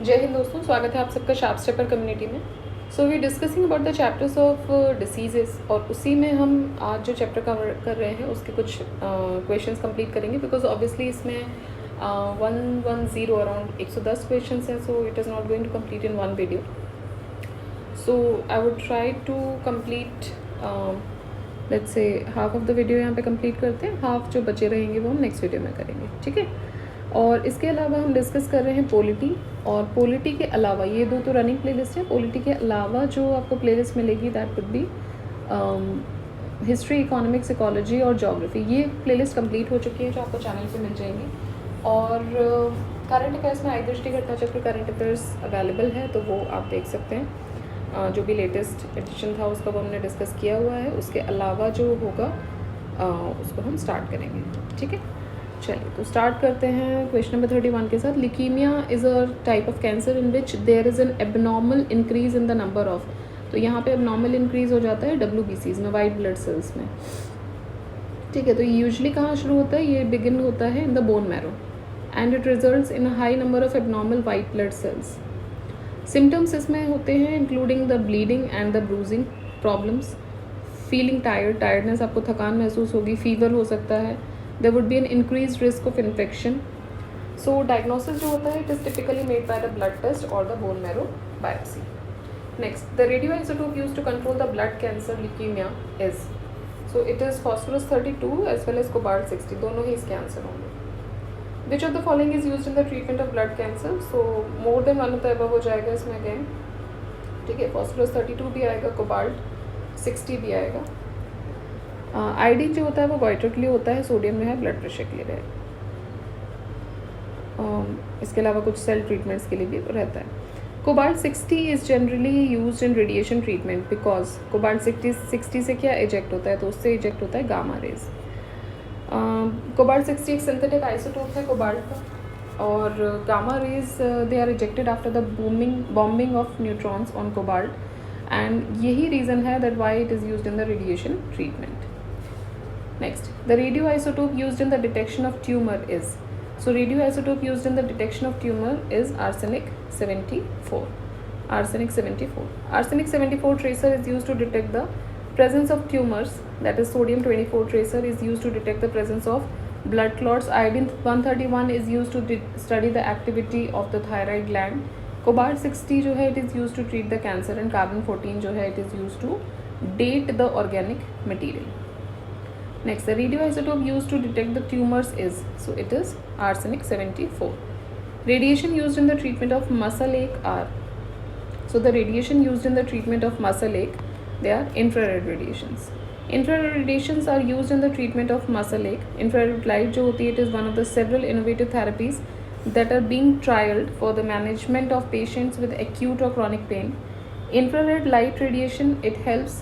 जय हिंद दोस्तों, स्वागत है आप सबका शार्प स्टेपर कम्युनिटी में। So we discussing about the chapters of diseases, और उसी में हम आज जो चैप्टर कवर कर रहे हैं उसके कुछ क्वेश्चंस कंप्लीट करेंगे, बिकॉज ऑब्वियसली इसमें 110 अराउंड 110 क्वेश्चंस हैं, so it is not going to complete in one video. So I would try to complete let's say half of the video यहाँ पे कंप्लीट करते हैं, हाफ जो बचे रहेंगे वो हम नेक्स्ट वीडियो में करेंगे, ठीक है। और इसके अलावा हम डिस्कस कर रहे हैं पॉलिटी, और पॉलिटी के अलावा ये दो तो रनिंग प्लेलिस्ट है। पॉलिटी के अलावा जो आपको प्लेलिस्ट मिलेगी that would be history, economics, ecology और जोग्राफी। ये प्लेलिस्ट कंप्लीट हो चुकी है जो आपको चैनल पे मिल जाएंगी। और करंट अफेयर्स में आयदृष्टि घटना चक्र करंट अफेयर्स अवेलेबल है, तो वो आप देख सकते हैं। जो भी लेटेस्ट एडिशन था उसका वो हमने डिस्कस किया हुआ है। उसके अलावा जो होगा उसको हम स्टार्ट करेंगे, ठीक है। चलिए तो स्टार्ट करते हैं क्वेश्चन नंबर 31 के साथ। Leukaemia is a type of cancer in which there is an abnormal increase in the number of, तो यहाँ पे एबनॉर्मल इंक्रीज हो जाता है WBCs में, वाइट ब्लड सेल्स में, ठीक है। तो ये यूजली कहाँ शुरू होता है, ये बिगिन होता है in the bone marrow and it results in a high number of abnormal white blood cells. Symptoms इसमें होते हैं including the bleeding and the bruising problems, feeling tiredness, आपको थकान महसूस होगी, फीवर हो सकता है, there would be an increased risk of infection. So diagnosis जो होता है it is typically made by the blood test or the bone marrow biopsy. Next, the radioisotope used to control the blood cancer leukemia is, so it is phosphorus 32 as well as cobalt 60, दोनों ही इसके answer होंगे। Which of the following is used in the treatment of blood cancer? So more than one of the above हो जाएगा इसमें again, ठीक है। phosphorus 32 भी आएगा, cobalt 60 भी आएगा। आयोडीन जो होता है वो गोइटर के लिए होता है, सोडियम जो है ब्लड प्रेशर के लिए रहेगा। इसके अलावा कुछ सेल ट्रीटमेंट्स के लिए भी रहता है। Cobalt 60 is generally used in radiation treatment because cobalt 60 से क्या इजेक्ट होता है, तो उससे इजेक्ट होता है गामा रेज। कोबाल्ट 60 एक सिंथेटिक आइसोटोप है कोबाल्ट का, और gamma rays they are ejected after the bombing of neutrons on cobalt, and यही रीज़न है that why it is used in the radiation treatment. Next, the radioisotope used in the detection of tumor is, so radioisotope used in the detection of tumor is arsenic 74. Arsenic 74. Arsenic 74 tracer is used to detect the presence of tumors. That is sodium 24 tracer is used to detect the presence of blood clots. Iodine 131 is used to study the activity of the thyroid gland. Cobalt 60 जो है it is used to treat the cancer, and carbon 14 जो है it is used to date the organic material. Next, the radioisotope used to detect the tumors is, so it is arsenic 74. Radiation used in the treatment of muscle ache are, so the radiation used in the treatment of muscle ache, they are infrared radiations. Infrared radiations are used in the treatment of muscle ache. Infrared light जो होती है it is one of the several innovative therapies that are being trialed for the management of patients with acute or chronic pain. Infrared light radiation it helps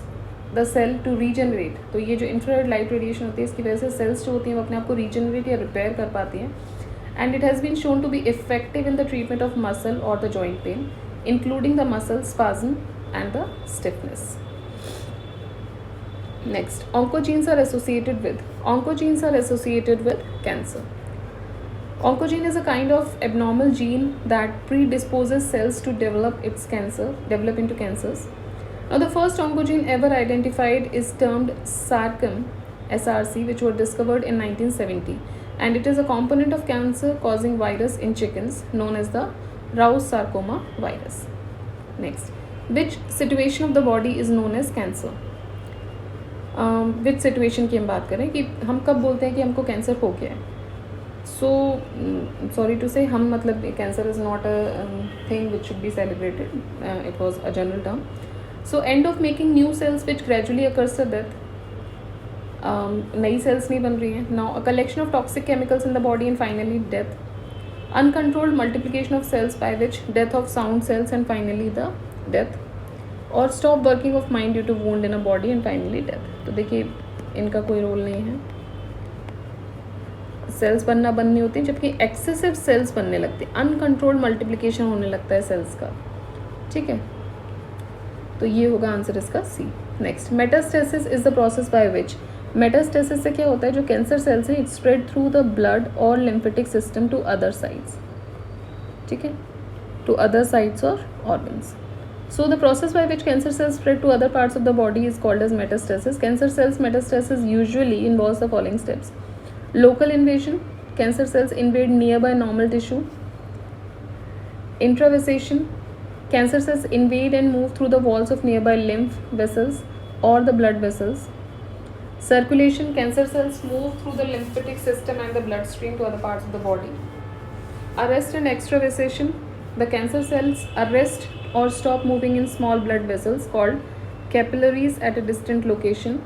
the cell to regenerate, तो ये जो infrared light radiation होती है इसकी वजह से sales जो होती हैं वो अपने आप को रीजनरेट या रिपेयर कर पाती हैं, and it has been shown to be effective in the treatment of muscle और the joint pain including the muscle spasm and the stiffness. Next, oncogenes are associated with cancer. Oncogene is a kind of abnormal gene that predisposes cells to develop into cancers. Now, the first oncogene ever identified is termed sarcom, SRC, which was discovered in 1970, and it is a component of cancer-causing virus in chickens known as the Rous sarcoma virus. Next, which situation of the body is known as cancer? Which situation की हम बात करें कि हम कब बोलते हैं कि हमको कैंसर हो गया है? So, sorry to say, हम मतलब cancer is not a thing which should be celebrated. It was a general term. So end of making new cells which gradually occurs to death. नई cells नहीं बन रही हैं. Now a collection of toxic chemicals in the body and finally death. Uncontrolled multiplication of cells by which death of sound cells and finally the death. और stop working of mind due to wound in a body and finally death. तो देखिए इनका कोई role नहीं है, sales बनना बंद नहीं होती जबकि एक्सेसिव सेल्स बनने लगती है, अनकंट्रोल्ड मल्टीप्लिकेशन होने लगता है सेल्स का, ठीक है। तो ये होगा आंसर इसका C. Next, metastasis is the process by which, metastasis से क्या होता है, जो कैंसर सेल्स हैं it spread through the blood और lymphatic system to other sides, ठीक है। to other sites or organs. So the process by which cancer cells spread to other parts of the body is called as metastasis. Cancer cells metastasis usually involves the following steps. Local invasion, cancer cells invade nearby normal tissue. Intravasation, cancer cells invade and move through the walls of nearby lymph vessels or the blood vessels. Circulation, cancer cells move through the lymphatic system and the bloodstream to other parts of the body. Arrest and extravasation, the cancer cells arrest or stop moving in small blood vessels called capillaries at a distant location,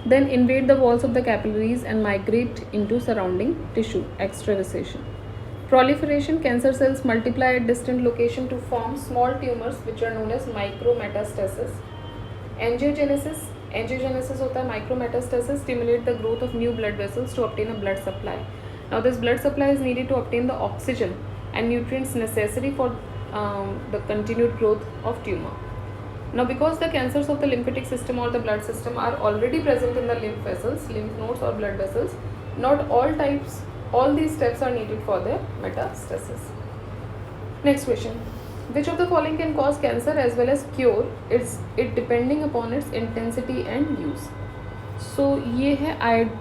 then invade the walls of the capillaries and migrate into surrounding tissue, extravasation. Proliferation, cancer cells multiply at distant location to form small tumors which are known as micrometastasis. Angiogenesis, angiogenesis होता है micrometastasis, stimulate the growth of new blood vessels to obtain a blood supply. Now this blood supply is needed to obtain the oxygen and nutrients necessary for the continued growth of tumor. Now because the cancers of the lymphatic system or the blood system are already present in the lymph vessels, lymph nodes or blood vessels, not all these steps are needed for their metastasis. Next question. Which of the following can cause cancer as well as cure? It depending upon its intensity and use. So ये है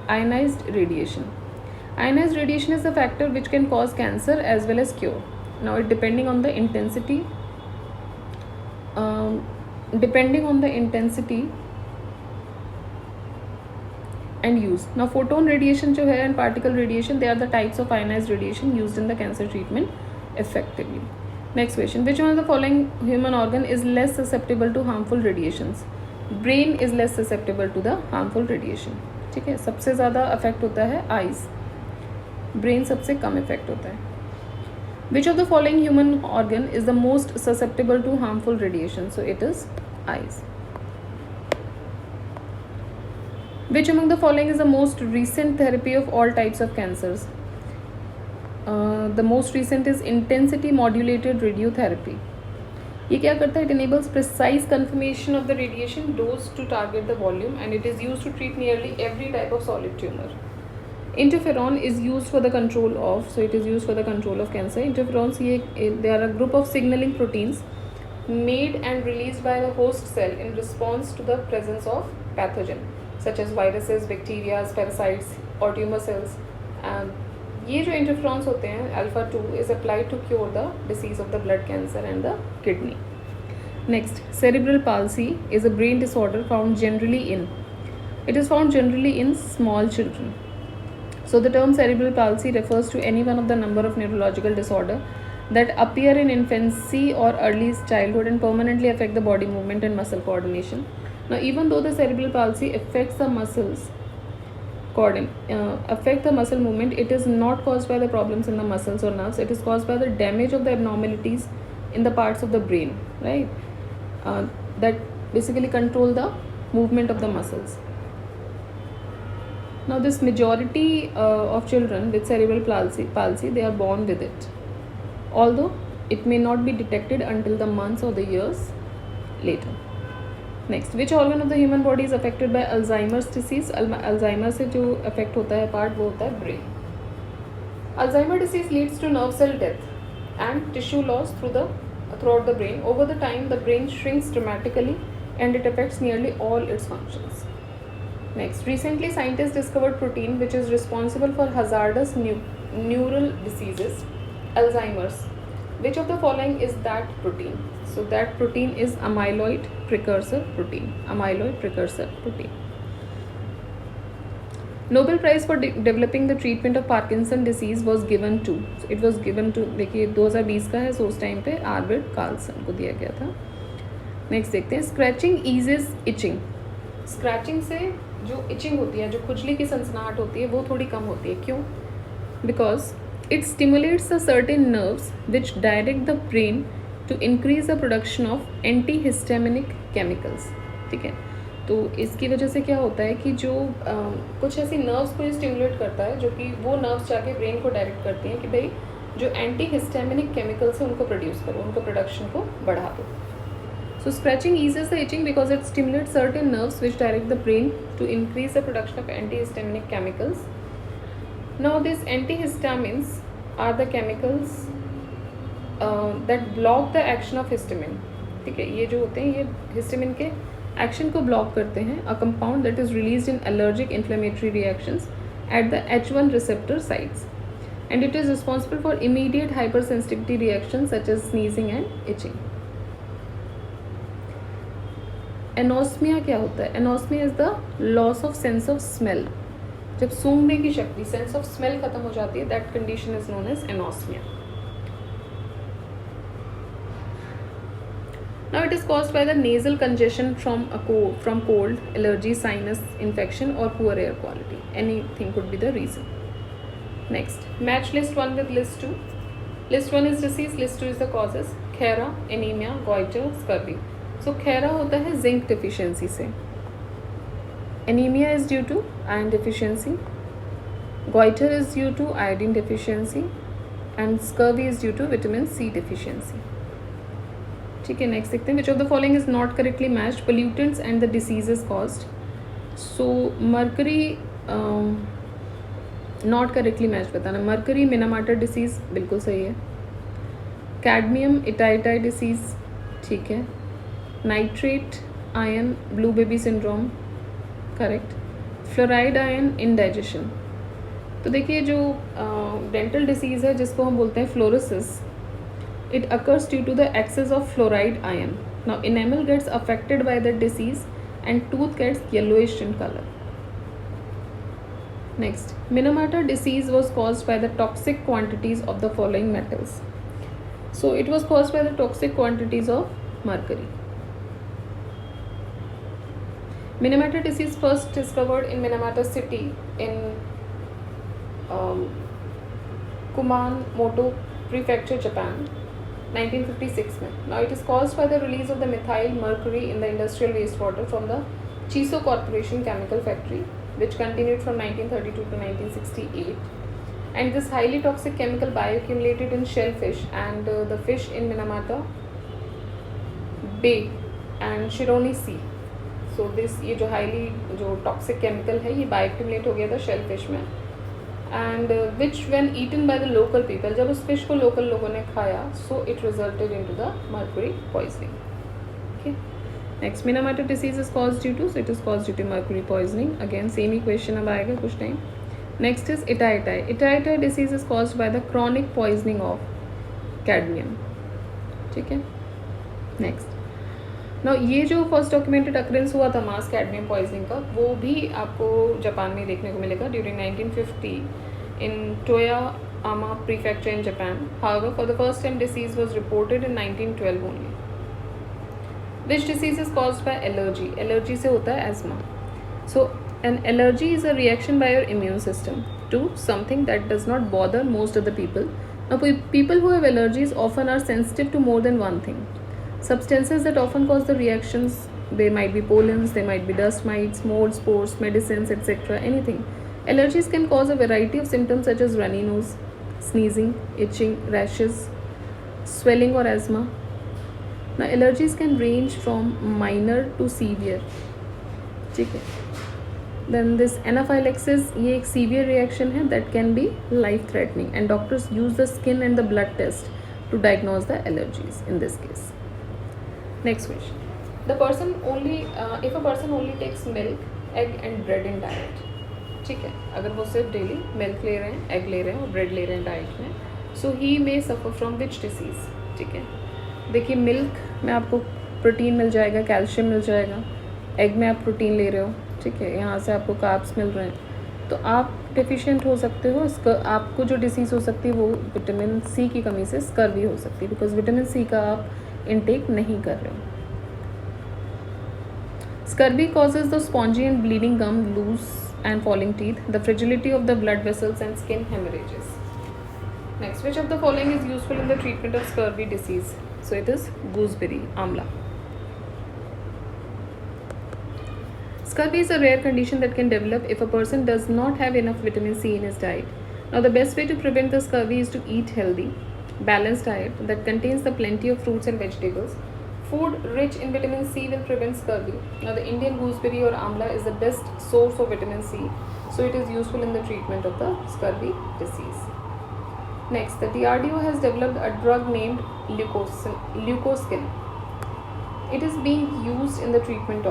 ionized radiation. Ionized radiation is the factor which can cause cancer as well as cure. Now it depending on the intensity and use. Now photon radiation जो है and particle radiation, they are the types of ionized radiation used in the cancer treatment effectively. Next question. Which one of the following human organ is less susceptible to harmful radiations? Brain is less susceptible to the harmful radiation. ठीक है, सबसे ज़्यादा affect होता है eyes, brain सबसे कम effect होता है. Which of the following human organ is the most susceptible to harmful radiation? So it is eyes. Which among the following is the most recent therapy of all types of cancers? The most recent is intensity modulated radiotherapy. ये क्या करता है? It enables precise confirmation of the radiation dose to target the volume and it is used to treat nearly every type of solid tumor. Interferon is used for the control of, so it is used for the control of cancer. Interferons, they are a group of signaling proteins made and released by the host cell in response to the presence of pathogen such as viruses, bacteria, parasites or tumor cells. ये जो interferons होते हैं alpha 2 is applied to cure the disease of the blood cancer and the kidney. Next, cerebral palsy is a brain disorder found generally in small children. So the term cerebral palsy refers to any one of the number of neurological disorder that appear in infancy or early childhood and permanently affect the body movement and muscle coordination. Now even though the cerebral palsy affects the muscle movement, it is not caused by the problems in the muscles or nerves. It is caused by the damage of the abnormalities in the parts of the brain, right? That basically control the movement of the muscles. Now this majority of children with cerebral palsy, they are born with it, although it may not be detected until the months or the years later. Next, which organ of the human body is affected by Alzheimer's disease? Alzheimer's से जो affect होता है part वो होता है brain. Alzheimer's disease leads to nerve cell death and tissue loss throughout the brain. Over the time, the brain shrinks dramatically and it affects nearly all its functions. Next, recently scientists discovered protein which is responsible for hazardous neural diseases, Alzheimer's. Which of the following is that protein? So that protein is amyloid precursor protein. Nobel Prize for developing the treatment of Parkinson disease was given to, so it was given to, देखिए 2020 का है, so उस time पे orbit Carlsen को दिया गया था. Next देखते हैं, स्क्रैचिंग ईजेस इचिंग. स्क्रैचिंग से जो इचिंग होती है, जो खुजली की सनसनाहट होती है, वो थोड़ी कम होती है. क्यों? Because it stimulates the certain nerves which direct the brain to increase the production of antihistaminic chemicals. ठीक है, तो इसकी वजह से क्या होता है कि जो कुछ ऐसी नर्व्स को स्टिमुलेट करता है, जो कि वो नर्व्स जाके ब्रेन को डायरेक्ट करती हैं कि भाई जो एंटीहिस्टामिनिक केमिकल्स हैं उनको प्रोड्यूस करो, उनको प्रोडक्शन को बढ़ा दो. So scratching eases the itching because it stimulates certain nerves which direct the brain to increase the production of antihistaminic chemicals. Now these antihistamines are the chemicals that block the action of histamine. ठीक है, ये जो होते हैं ये histamine के action को block करते हैं. A compound that is released in allergic inflammatory reactions at the H1 receptor sites, and it is responsible for immediate hypersensitivity reactions such as sneezing and itching. Anosmia क्या होता है? Anosmia is the loss of sense of smell. जब सूंघने की शक्ति, sense of smell खत्म हो जाती है, that condition is known as anosmia. Now it is caused by the nasal congestion from cold, allergy, sinus infection or poor air quality. Anything could be the reason. Next, match list 1 with list 2. List 1 is disease, list 2 is the causes. Khera, anemia, goiter, scurvy. So khera होता है zinc deficiency से. Anemia is due to iron deficiency. Goiter is due to iodine deficiency. And scurvy is due to vitamin C deficiency. ठीक है, next देखते हैं. विच of the following is not correctly matched? Pollutants and the diseases caused. So mercury not correctly match बताना. Mercury मिनामाटर disease बिल्कुल सही है. Cadmium इटाइटाई disease ठीक है. Nitrate ion blue baby syndrome correct. Fluoride ion indigestion. तो देखिए जो डेंटल डिसीज़ है जिसको हम बोलते हैं fluorosis, it occurs due to the excess of fluoride ion. Now enamel gets affected by the disease and tooth gets yellowish in color. Next, Minamata disease was caused by the toxic quantities of the following metals. So it was caused by the toxic quantities of mercury. Minamata disease first discovered in Minamata city in Kumamoto Prefecture, Japan. 1956 में. Now it is caused by the release of the methyl mercury in the industrial wastewater from the Chiso Corporation chemical factory, which continued from 1932 to 1968. And this highly toxic chemical bioaccumulated in shellfish and the fish in Minamata Bay and Shironi Sea. So this ये जो highly जो toxic chemical है ये bioaccumulate हो गया था shellfish में. And which when eaten by the local people, जब उस fish को local लोगों ने खाया, so it resulted into the mercury poisoning. Okay. Next, Minamata disease is caused due to, so it is caused due to mercury poisoning. Again same equation अब आएगा कुछ time. Next is Itaitai. Itaitai disease is caused by the chronic poisoning of cadmium. ठीक है. Next. Now ये जो first documented occurrences हुआ था मास cadmium poisoning का, वो भी आपको जापान में देखने को मिलेगा during 1950 in Toyama prefecture in Japan. However for the first time disease was reported in 1912 only. Which disease is caused by allergy? Allergy से होता है asthma. So an allergy is a reaction by your immune system to something that does not bother most of the people. Now people who have allergies often are sensitive to more than one thing. Substances that often cause the reactions, they might be pollens, they might be dust mites, mold, spores, medicines, etc. Anything. Allergies can cause a variety of symptoms such as runny nose, sneezing, itching, rashes, swelling or asthma. Now allergies can range from minor to severe. ठीक है. Then this anaphylaxis ये एक severe reaction है that can be life threatening and doctors use the skin and the blood test to diagnose the allergies in this case. Next question. The person only if a person only takes milk, egg and bread in diet. ठीक है, अगर वो सिर्फ daily milk ले रहे हैं, egg ले रहे हैं और ब्रेड ले रहे हैं डाइट में, सो ही मे सफ़र फ्रॉम विच डिसीज़. ठीक है, देखिए मिल्क में आपको प्रोटीन मिल जाएगा, कैल्शियम मिल जाएगा. एग में आप प्रोटीन ले रहे हो, ठीक है, यहाँ से आपको कार्ब्स मिल रहे हैं, तो आप डेफिशिएंट हो सकते हो. आपको जो डिसीज़ हो सकती है वो विटामिन सी की कमी से स्कर्वी हो सकती है, बिकॉज विटामिन सी का आप इंटेक नहीं कर रहे हो. Scurvy causes the spongy and bleeding gum, loose and falling teeth, the fragility of the blood vessels and skin hemorrhages. Next, which of the following is useful in the treatment of scurvy disease? So it is gooseberry, amla. Scurvy is a rare condition that can develop if a person does not have enough vitamin C in his diet. Now the best way to prevent the scurvy is to eat healthy, balanced diet that contains the plenty of fruits and vegetables. Food rich in vitamin C will prevent scurvy. Now the Indian gooseberry or amla is the best source of vitamin C, so it is useful in the treatment of the scurvy disease. Next, the DRDO has developed a drug named leucoskin. It is being used in the treatment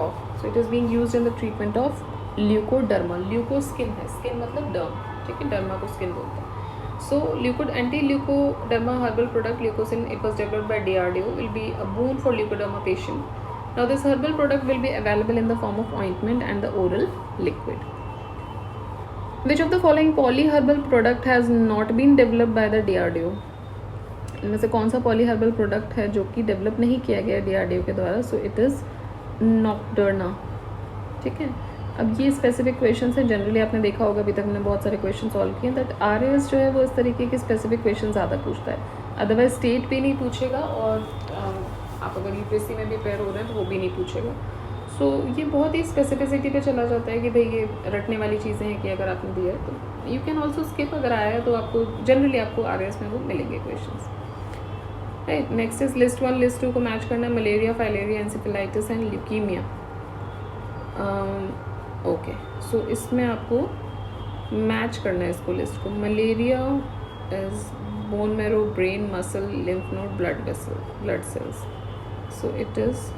of, leukoderma. ल्यूकोस्किन है, skin मतलब डर्म, ठीक है, derma को skin बोलते हैं. So, anti-leukoderma herbal product leucosin, it was developed by DRDO, will be a boon for leukoderma patient. Now, this herbal product will be available in the form of ointment and the oral liquid. Which of the following polyherbal product has not been developed by the DRDO? इनमें से कौन सा polyherbal product है जो कि develop नहीं किया गया DRDO के द्वारा? So it is nocturnal. ठीक है. अब ये स्पेसिफिक क्वेश्चन है, जनरली आपने देखा होगा अभी तक मैंने बहुत सारे क्वेश्चन सॉल्व किए, दैट RAS जो है वो इस तरीके के स्पेसिफिक क्वेश्चन ज़्यादा पूछता है. अदरवाइज स्टेट भी नहीं पूछेगा, और आप अगर UPSC में भी प्रिपेयर हो रहे हैं तो वो भी नहीं पूछेगा. सो ये बहुत ही स्पेसिफिसिटी पे चला जाता है कि भाई ये रटने वाली चीज़ें हैं कि अगर आपने दिया है तो यू कैन ऑल्सो स्किप. अगर आया है तो आपको जनरली आपको RAS में वो मिलेंगे question. Right. Next is list 1 list 2 को मैच करना है. Malaria, filaria, encephalitis and leukaemia. Okay, so इसमें आपको मैच करना है इसको, लिस्ट को. Malaria is bone marrow, brain, muscle, lymph node, blood cells. So it is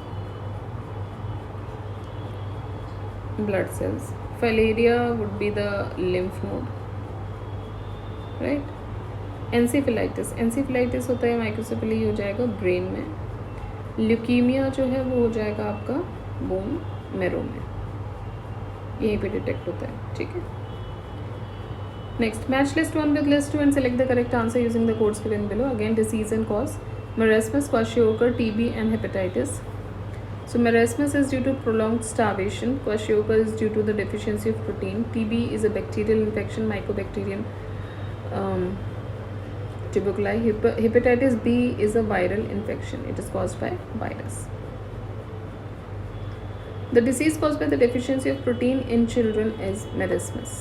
blood cells. Filaria would be the lymph node, right? Encephalitis होता है microcephaly, हो जाएगा ब्रेन में. ल्यूकीमिया जो है वो हो जाएगा आपका बोन मैरो में, यहीं पे डिटेक्ट होता है. ठीक है. Next, match list 1 with list 2 and select the correct answer using the codes given below. Again, disease and cause: marasmus, kwashiorkor, TB and hepatitis. So marasmus is due to prolonged starvation. Kwashiorkor is due to the deficiency of protein. TB is a bacterial infection, Mycobacterium tuberculei. Hepatitis B is a viral infection. It is caused by virus. The disease caused by the deficiency of protein in children is marasmus.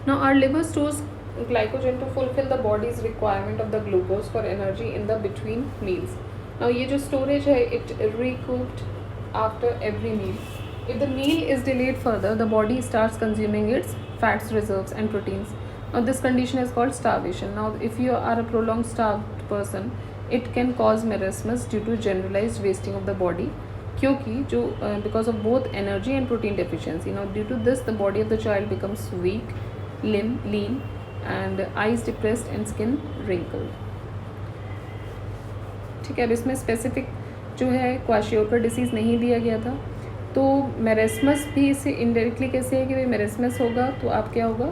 Now our liver stores glycogen to fulfill the body's requirement of the glucose for energy in the between meals. Now ये जो storage है, it recouped after every meal. If the meal is delayed further, the body starts consuming its fats reserves and proteins. Now this condition is called starvation. Now if you are a prolonged starved person, it can cause marasmus due to generalized wasting of the body, क्योंकि जो because of both energy and protein deficiency. Now due to this, the body of the child becomes weak, lean, and eyes depressed and skin wrinkled. ठीक है. अब इसमें specific जो है क्वाशियोकर disease नहीं दिया गया था, तो मेरेस्मस भी इससे इनडायरेक्टली कैसे है कि भाई मेरेस्मस होगा तो आप क्या होगा,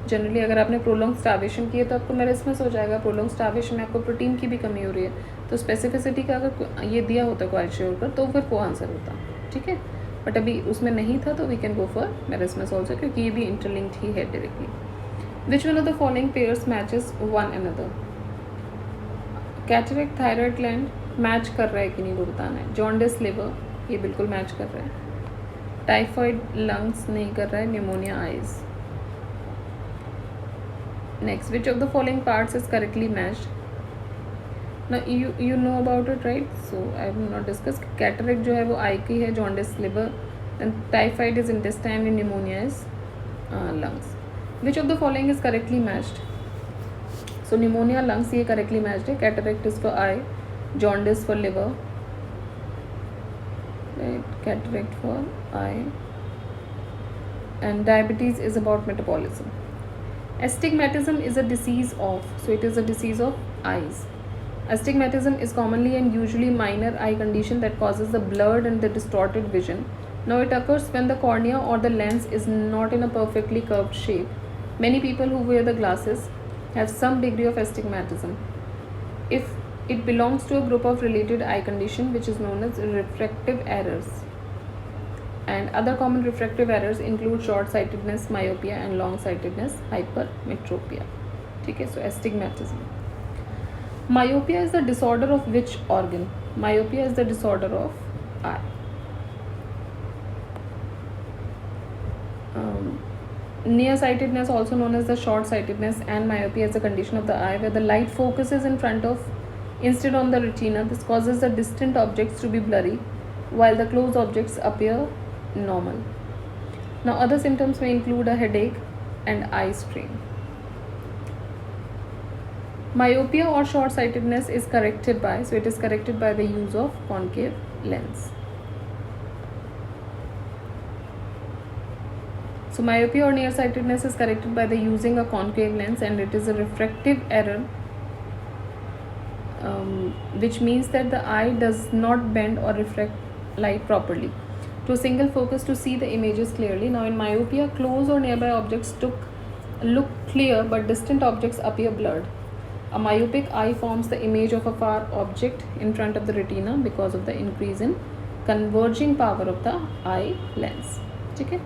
जनरली अगर आपने प्रोलॉन्ग स्टार्वेशन की है तो आपको मेरेस्मस हो जाएगा. प्रोलॉन्ग स्टार्वेशन में आपको प्रोटीन की भी कमी हो रही है, तो स्पेसिफिसिटी का अगर ये दिया होता क्वाशियोकर तो फिर वो आंसर होता. ठीक है. बट अभी उसमें नहीं था, तो we can go for marasmus also, क्योंकि ये भी इंटरलिंक्ड ही है directly. Which one of the following pairs matches one another? Cataract thyroid gland match कर रहा है कि नहीं वो बताना है. जॉन्डिस लिवर, ये बिल्कुल मैच कर रहा है. टाइफाइड लंग्स नहीं कर रहा है. Pneumonia eyes. Next, which of the following parts is correctly matched? ना you know about it, right? So I will not discuss. Cataract जो है वो आई की है, jaundice liver, and typhoid is intestine and pneumonia is lungs. Which of the following is correctly matched? So pneumonia lungs ये correctly matched है. Cataract is for eye, jaundice for liver, right? Cataract for eye, and diabetes is about metabolism. Astigmatism is a disease of, so it is a disease of eyes. Astigmatism is commonly and usually minor eye condition that causes the blurred and the distorted vision. Now it occurs when the cornea or the lens is not in a perfectly curved shape. Many people who wear the glasses have some degree of astigmatism. If it belongs to a group of related eye condition which is known as refractive errors. And other common refractive errors include short-sightedness, myopia, and long-sightedness, hypermetropia. ठीक है, so astigmatism. Myopia is the disorder of which organ? Myopia is the disorder of eye. Nearsightedness, also known as the short-sightedness, and myopia is a condition of the eye where the light focuses in front of instead on the retina. This causes the distant objects to be blurry while the close objects appear normal. Now other symptoms may include a headache and eye strain. Myopia or short-sightedness is corrected by, so it is corrected by the use of concave lens. So myopia or nearsightedness is corrected by the using a concave lens, and it is a refractive error, which means that the eye does not bend or refract light properly to a single focus to see the images clearly. Now in myopia, close or nearby objects look clear, but distant objects appear blurred. A myopic eye forms the image of a far object in front of the retina because of the increase in converging power of the eye lens. ठीक है,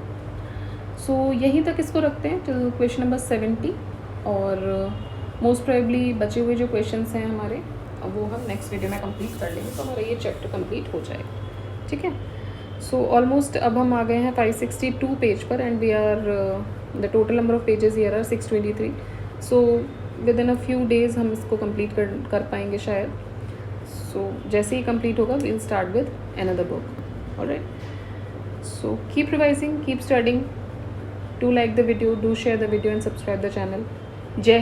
सो यहीं तक इसको रखते हैं till question number 70, और most probably बचे हुए जो क्वेश्चंस हैं हमारे वो हम नेक्स्ट वीडियो में कंप्लीट कर लेंगे, तो हमारा ये चैप्टर कंप्लीट हो जाएगा. ठीक है, सो ऑलमोस्ट अब हम आ गए हैं 562 पेज पर, and we are the total number of pages here are 623. So within a few days हम इसको कंप्लीट कर पाएंगे शायद. सो जैसे ही कंप्लीट होगा we will start with another book. Alright, so keep revising, keep studying. Do like the video, do share the video and subscribe the channel. Jai Hind.